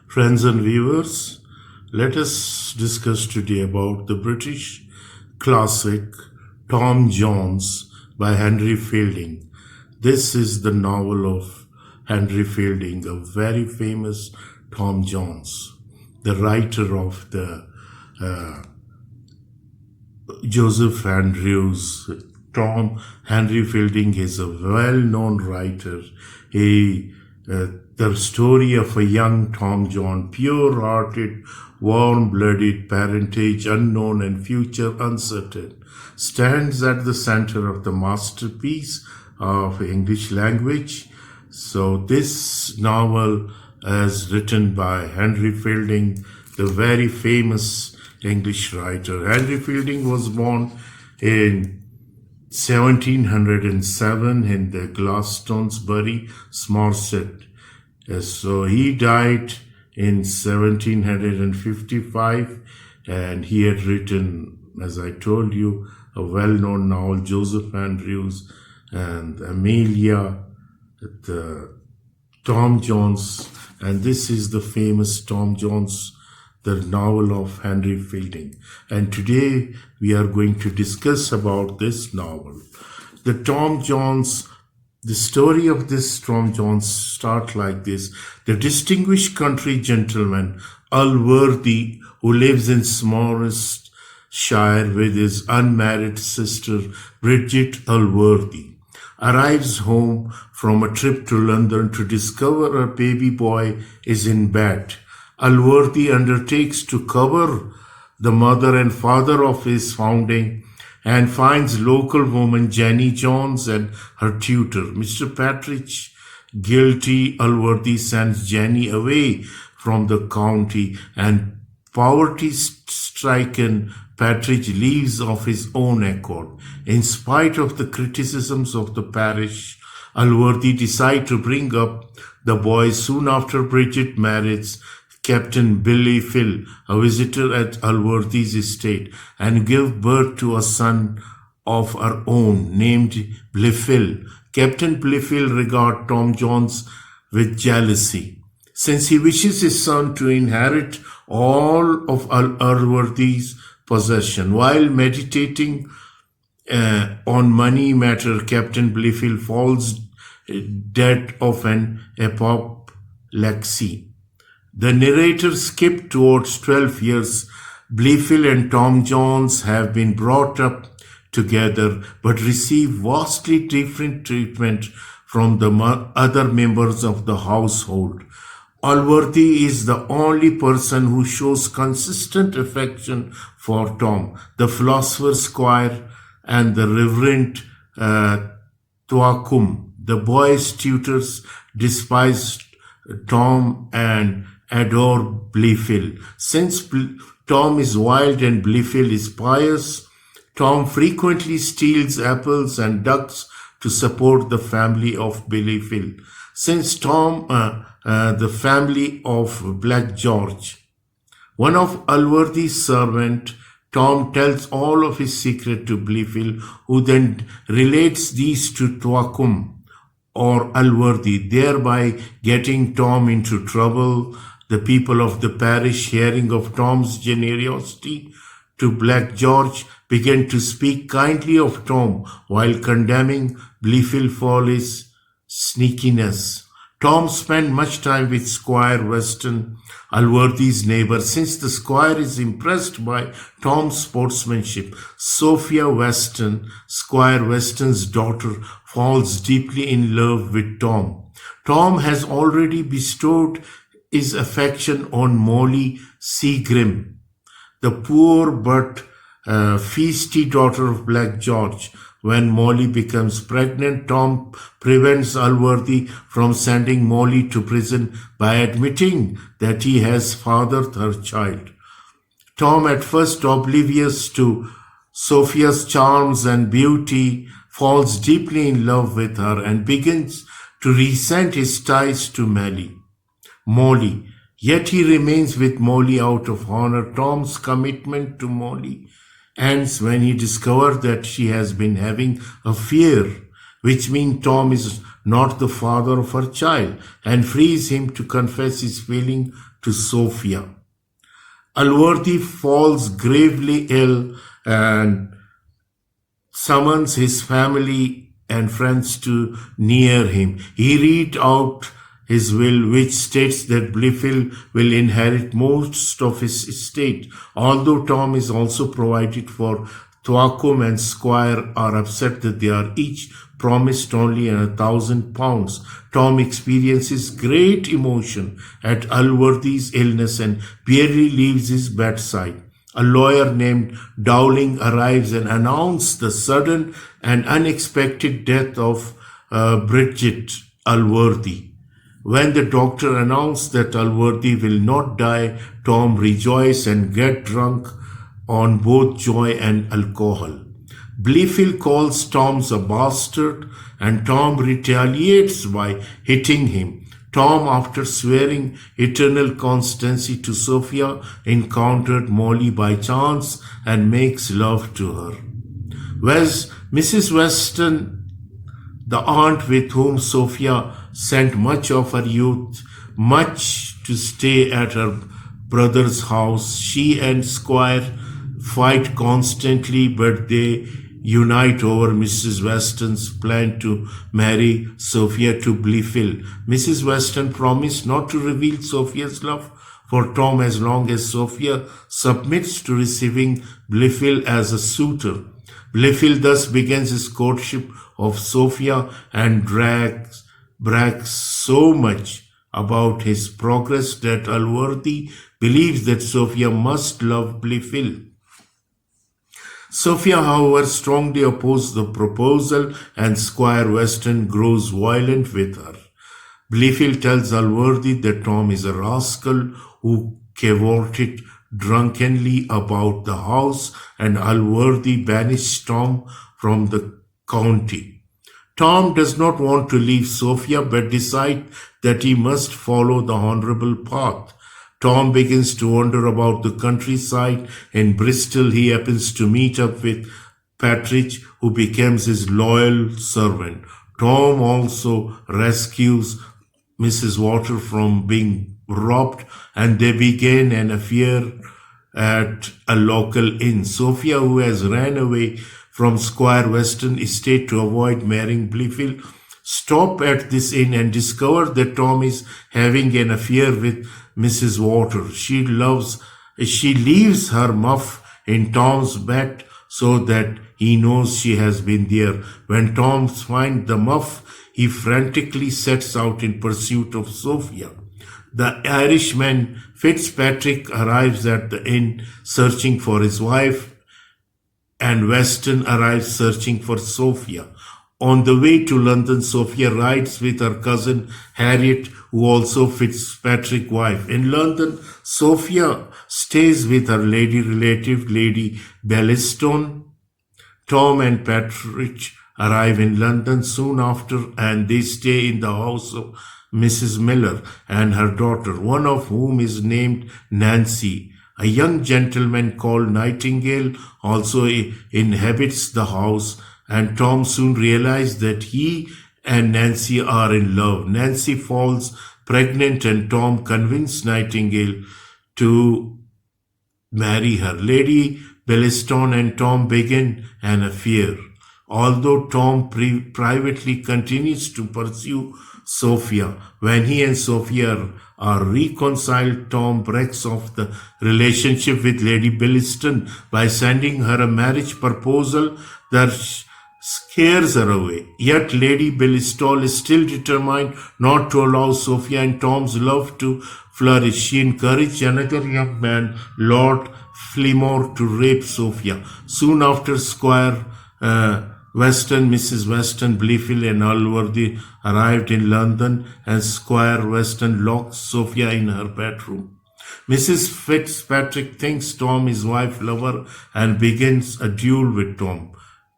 Friends and viewers, let us discuss today about the British classic Tom Jones by Henry Fielding. This is the novel of Henry Fielding, a very famous Tom Jones, the writer of the Joseph Andrews. Henry Fielding is a well-known writer. The story of a young Tom John, pure-hearted, warm-blooded, parentage unknown and future uncertain, stands at the center of the masterpiece of English language. So this novel is written by Henry Fielding, the very famous English writer. Henry Fielding was born in 1707 in the Glastonbury, Somerset. So he died in 1755, and he had written, as I told you, a well-known novel, Joseph Andrews and Amelia, Tom Jones, and this is the famous Tom Jones, the novel of Henry Fielding. And today we are going to discuss about this novel. The story of this Tom Jones starts like this. The distinguished country gentleman, Allworthy, who lives in Somersetshire with his unmarried sister, Bridget Allworthy, arrives home from a trip to London to discover her baby boy is in bed. Allworthy undertakes to cover the mother and father of his founding and finds local woman Jenny Jones and her tutor, Mr. Partridge, guilty. Allworthy sends Jenny away from the county, and poverty-stricken Partridge leaves of his own accord. In spite of the criticisms of the parish, Allworthy decides to bring up the boy soon after Bridget marries Captain Billy Phil, a visitor at Allworthy's estate, and give birth to a son of her own named Blifil. Captain Blifil regards Tom Jones with jealousy, since he wishes his son to inherit all of Allworthy's possession. While meditating on money matter, Captain Blifil falls dead of an apoplexy. The narrator skipped towards 12 years. Blifil and Tom Jones have been brought up together but receive vastly different treatment from the other members of the household. Allworthy is the only person who shows consistent affection for Tom. The philosopher Squire and the Reverend Thwackum, the boy's tutors, despise Tom and adore Blifil. Since Tom is wild and Blifil is pious, Tom frequently steals apples and ducks to support the family of Blifil. Since the family of Black George, one of Allworthy's servants, Tom tells all of his secret to Blifil, who then relates these to Thwackum or Allworthy, thereby getting Tom into trouble. The people of the parish, hearing of Tom's generosity to Black George, began to speak kindly of Tom while condemning Blifil for his sneakiness. Tom spent much time with Squire Weston, Allworthy's neighbor. Since the squire is impressed by Tom's sportsmanship, Sophia Weston, Squire Weston's daughter, falls deeply in love with Tom. Tom has already bestowed his affection on Molly Seagrim, the poor but feisty daughter of Black George. When Molly becomes pregnant, Tom prevents Allworthy from sending Molly to prison by admitting that he has fathered her child. Tom, at first oblivious to Sophia's charms and beauty, falls deeply in love with her and begins to resent his ties to Molly. Yet he remains with Molly out of honor. Tom's commitment to Molly ends when he discovers that she has been having an affair, which means Tom is not the father of her child, and frees him to confess his feeling to Sophia. Allworthy falls gravely ill and summons his family and friends to near him. He read out his will, which states that Blifil will inherit most of his estate. Although Tom is also provided for, Thwackum and Squire are upset that they are each promised only £1,000. Tom experiences great emotion at Allworthy's illness and barely leaves his bedside. A lawyer named Dowling arrives and announces the sudden and unexpected death of Bridget Allworthy. When the doctor announced that Allworthy will not die, Tom rejoices and gets drunk on both joy and alcohol. Blifil calls Tom a bastard, and Tom retaliates by hitting him. Tom, after swearing eternal constancy to Sophia, encountered Molly by chance and makes love to her. Whereas Mrs. Weston, the aunt with whom Sophia spent much of her youth, much to stay at her brother's house, she and Squire fight constantly, but they unite over Mrs. Weston's plan to marry Sophia to Blifil. Mrs. Weston promised not to reveal Sophia's love for Tom as long as Sophia submits to receiving Blifil as a suitor. Blifil thus begins his courtship of Sophia and brags so much about his progress that Allworthy believes that Sophia must love Blifil. Sophia, however, strongly opposed the proposal, and Squire Weston grows violent with her. Blifil tells Allworthy that Tom is a rascal who cavorted drunkenly about the house, and Allworthy banishes Tom from the county. Tom does not want to leave Sophia, but decides that he must follow the honorable path. Tom begins to wander about the countryside. In Bristol, he happens to meet up with Partridge, who becomes his loyal servant. Tom also rescues Mrs. Water from being robbed, and they begin an affair at a local inn. Sophia, who has ran away from Squire Weston estate to avoid marrying Blifil, stop at this inn and discover that Tom is having an affair with Mrs. Water. She leaves her muff in Tom's bed so that he knows she has been there. When Tom finds the muff, he frantically sets out in pursuit of Sophia. The Irishman Fitzpatrick arrives at the inn searching for his wife, and Weston arrives searching for Sophia. On the way to London, Sophia rides with her cousin Harriet, who also Fitzpatrick's wife. In London, Sophia stays with her lady relative, Lady Bellistone. Tom and Partridge arrive in London soon after, and they stay in the house of Mrs. Miller and her daughter, one of whom is named Nancy. A young gentleman called Nightingale also inhabits the house, and Tom soon realizes that he and Nancy are in love. Nancy falls pregnant, and Tom convinces Nightingale to marry her. Lady Bellistone and Tom begin an affair. Although Tom privately continues to pursue Sophia, when he and Sophia are reconciled, Tom breaks off the relationship with Lady Bellistone by sending her a marriage proposal that scares her away. Yet Lady Bellistone is still determined not to allow Sophia and Tom's love to flourish. She encouraged another young man, Lord Fillmore, to rape Sophia. Soon after, Squire Weston, Mrs. Weston, Blifil and Allworthy arrived in London, and Squire Weston locks Sophia in her bedroom. Mrs. Fitzpatrick thinks Tom is wife lover and begins a duel with Tom,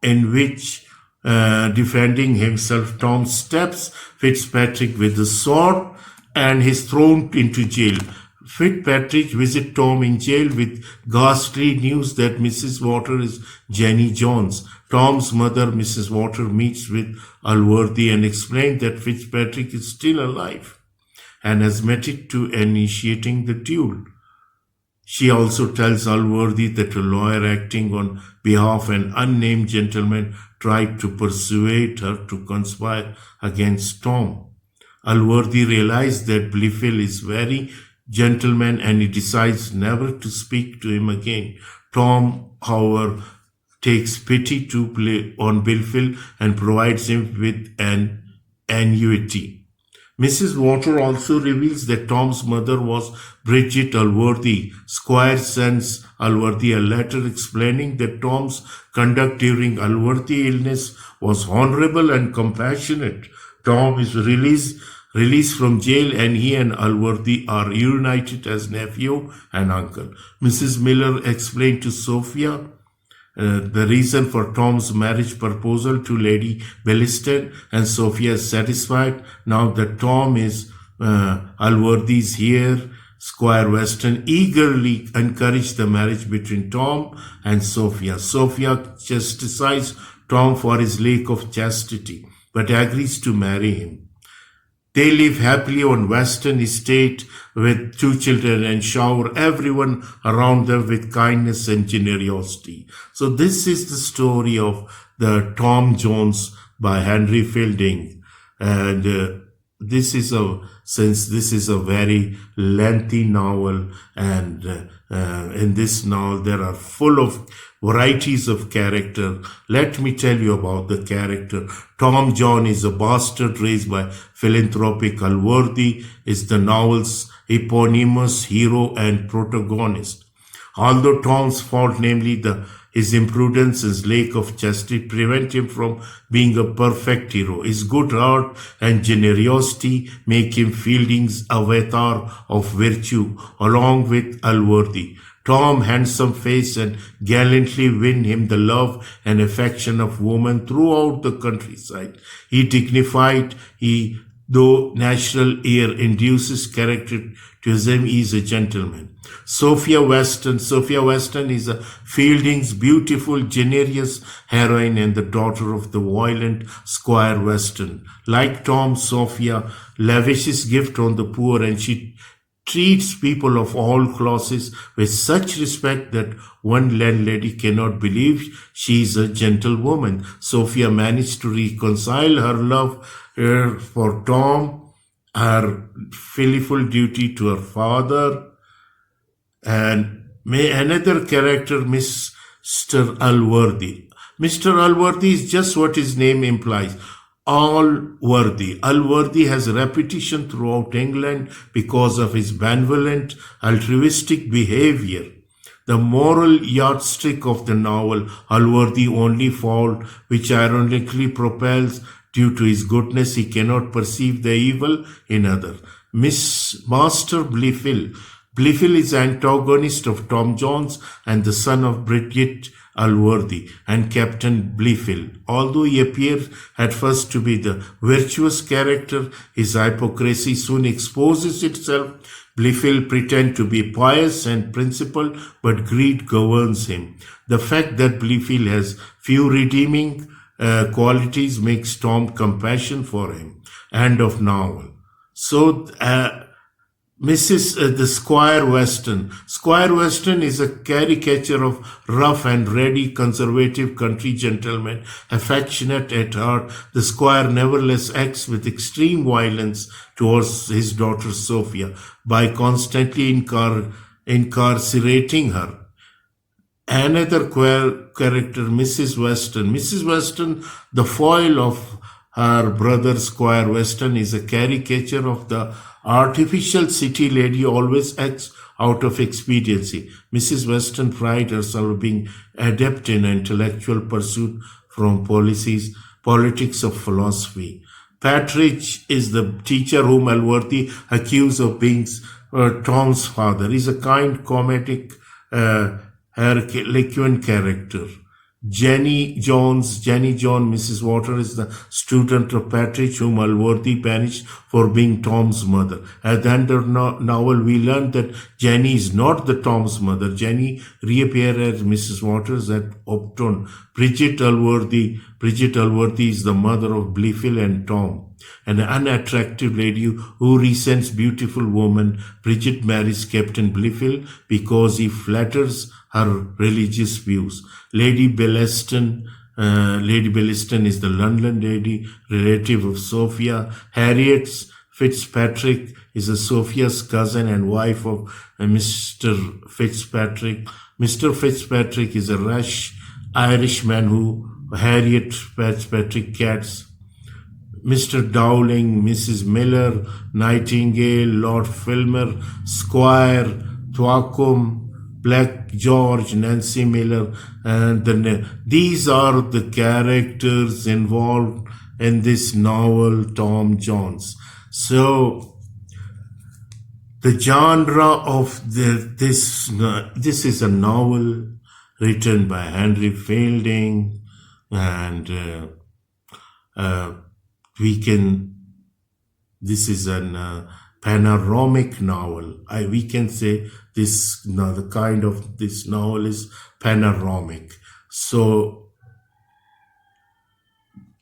in which, defending himself, Tom stabs Fitzpatrick with a sword and is thrown into jail. Fitzpatrick visits Tom in jail with ghastly news that Mrs. Water is Jenny Jones. Tom's mother, Mrs. Water, meets with Allworthy and explains that Fitzpatrick is still alive and has met it to initiating the duel. She also tells Allworthy that a lawyer acting on behalf of an unnamed gentleman tried to persuade her to conspire against Tom. Allworthy realizes that Blifil is very gentleman and he decides never to speak to him again. Tom, however, takes pity on Blifil and provides him with an annuity. Mrs. Water also reveals that Tom's mother was Bridget Allworthy. Squire sends Allworthy a letter explaining that Tom's conduct during Allworthy's illness was honorable and compassionate. Tom is released from jail and he and Allworthy are reunited as nephew and uncle. Mrs. Miller explained to Sophia the reason for Tom's marriage proposal to Lady Belliston, and Sophia is satisfied now that Tom is Allworthy's here. Squire Weston eagerly encouraged the marriage between Tom and Sophia. Sophia chastises Tom for his lack of chastity, but agrees to marry him. They live happily on Western Estate with 2 children and shower everyone around them with kindness and generosity. So this is the story of the Tom Jones by Henry Fielding. And since this is a very lengthy novel, and in this novel there are full of varieties of character. Let me tell you about the character. Tom John is a bastard raised by philanthropic Allworthy, is the novel's eponymous hero and protagonist. Although Tom's fault, namely his imprudence, his lack of chastity, prevent him from being a perfect hero. His good heart and generosity make him Fielding's avatar of virtue, along with Allworthy. Tom, handsome face, and gallantly win him the love and affection of women throughout the countryside. He dignified, though natural air induces characterism, is a gentleman. Sophia Weston is a Fielding's beautiful, generous heroine and the daughter of the violent Squire Weston. Like Tom, Sophia lavishes gift on the poor, and she treats people of all classes with such respect that one landlady cannot believe she is a gentlewoman. Sophia managed to reconcile her love for Tom, her filial duty to her father, and another character, Mr. Allworthy. Mr. Allworthy is just what his name implies. Allworthy. Allworthy has a reputation throughout England because of his benevolent, altruistic behavior. The moral yardstick of the novel, Allworthy only fault, which ironically propels due to his goodness, he cannot perceive the evil in others. Master Blifil. Blifil is antagonist of Tom Jones and the son of Bridget Allworthy and Captain Blifil. Although he appears at first to be the virtuous character, his hypocrisy soon exposes itself. Blifil pretends to be pious and principled, but greed governs him. The fact that Blifil has few redeeming qualities makes Tom compassion for him. End of novel. So, the Squire Weston. Squire Weston is a caricature of rough and ready conservative country gentleman, affectionate at heart. The Squire nevertheless acts with extreme violence towards his daughter Sophia by constantly incarcerating her. Another character, Mrs. Weston. Mrs. Weston, the foil of her brother Squire Weston, is a caricature of the artificial city lady, always acts out of expediency. Mrs. Weston prides herself being adept in intellectual pursuit from politics of philosophy. Patridge is the teacher whom Allworthy accused of being Tom's father. He is a kind, comedic, Herculean character. Jenny John, Mrs. Water, is the student of Patrick, whom Alworthy punished for being Tom's mother. At the end of the novel, we learn that Jenny is not the Tom's mother. Jenny reappears as Mrs. Waters at Upton. Bridget Alworthy is the mother of Blifil and Tom. An unattractive lady who resents beautiful woman, Bridget marries Captain Blifil because he flatters her religious views. Lady Bellaston is the London lady, relative of Sophia. Harriet Fitzpatrick is Sophia's cousin and wife of Mr. Fitzpatrick. Mr. Fitzpatrick is a rash Irishman who Harriet Fitzpatrick cats. Mr. Dowling, Mrs. Miller, Nightingale, Lord Filmer, Squire, Thwackum, Black George, Nancy Miller, and these are the characters involved in this novel, Tom Jones. So, the genre of this is a novel written by Henry Fielding, and this is an panoramic novel. We can say the kind of this novel is panoramic. So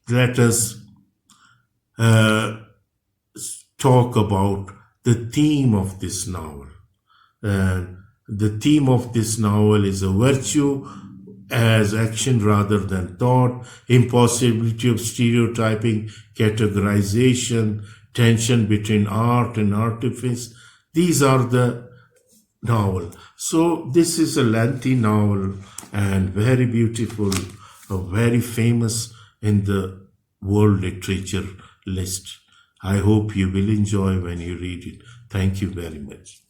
let us talk about the theme of this novel. The theme of this novel is a virtue as action rather than thought, impossibility of stereotyping, categorization, tension between art and artifice. These are the novel. So this is a lengthy novel and very beautiful, very famous in the world literature list. I hope you will enjoy when you read it. Thank you very much.